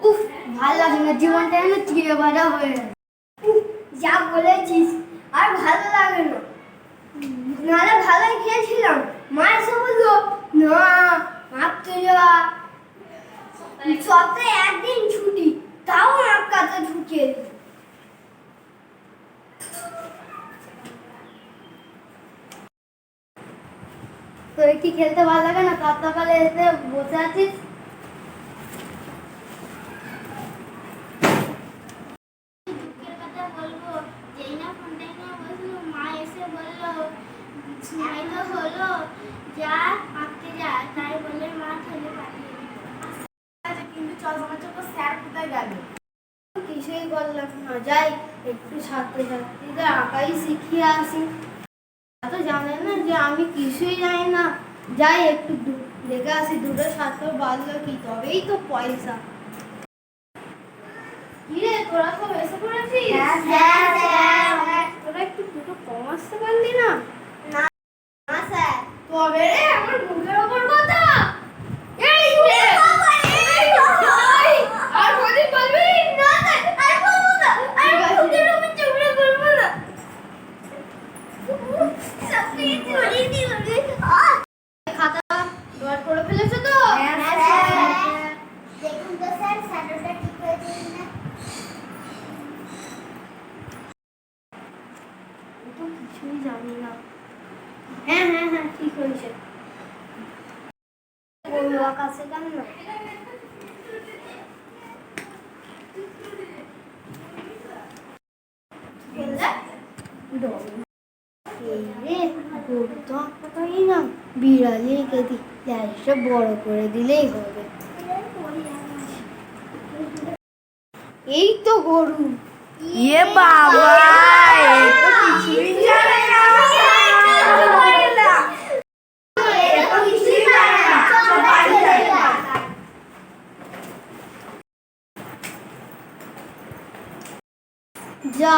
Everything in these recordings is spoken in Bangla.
উফ, ভালো লাগে না, জীবনটা যেন চিড়ে ভাজা হয়ে গেছে। যা বলেছিস, আর ভালো লাগে না। নাহলে ভালোই খেয়েছিলাম। মা এসে বললো না মাপতে যাওয়া, সপ্তাহে একদিন ছুটি, তাও মাপ কাছে ঢুকিয়ে দিল। তোর কি খেলতে ভালো লাগে না? সকালে এসে বসে আছিস। দুঃখের কথা বলবো, যেই না ফোনটা নিয়ে বসলো, মা এসে বললো সময় তো হলো, যা আঁকতে যা, তাই বলে মা খেলে পাঠিয়ে দিল। কিন্তু চল মনে হচ্ছে স্যার কোথায় গেল? কিছুই করলাম না, যাই একটু ছাত্রছাত্রীদের আঁকাই শিখিয়ে আসি। তো জানে না যে আমি কিছুই জানি না, যাই একটু দেখে আসি দুটো ছাত্র বাঁধলো কি, তবেই তো পয়সা। কিরে তোরা সব এসে পড়েছিস? তোরা একটু দুটো কম আসতে পারলি না? না স্যার। তবে রে আমার মুখের ওপর কথা। এই রে আর বলি বলবি না? আর বলবো না, আর মুখের ওপর চুপড়ে বলবো না। সত্যি চুরি দিবি। খাতা ডট করে ফেলেছো তো? হ্যাঁ স্যার। দেখুন তো স্যার, স্যারটা ঠিক হয়েছে কিনা। তো কিছুই জানি না। হ্যাঁ হ্যাঁ হ্যাঁ, ঠিক হয়েছে। বললো আকাশে কেন না? বিড়ালি এঁকে দিই, বড় করে দিলেই হবে। এই তো গরু। ইয়ে বাবা, এ তো কিছুই জানে না। যা,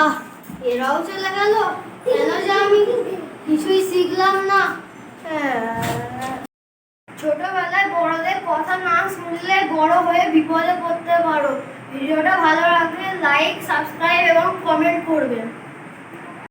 এরাও চলে গেল, কেন যে আমি কিছুই শিখলাম না। ছোটবেলায় বড়দের কথা না শুনলে বড় হয়ে বিপদে পড়তে পারো। ভিডিওটা ভালো লাগলে লাইক, সাবস্ক্রাইব এবং কমেন্ট করবেন।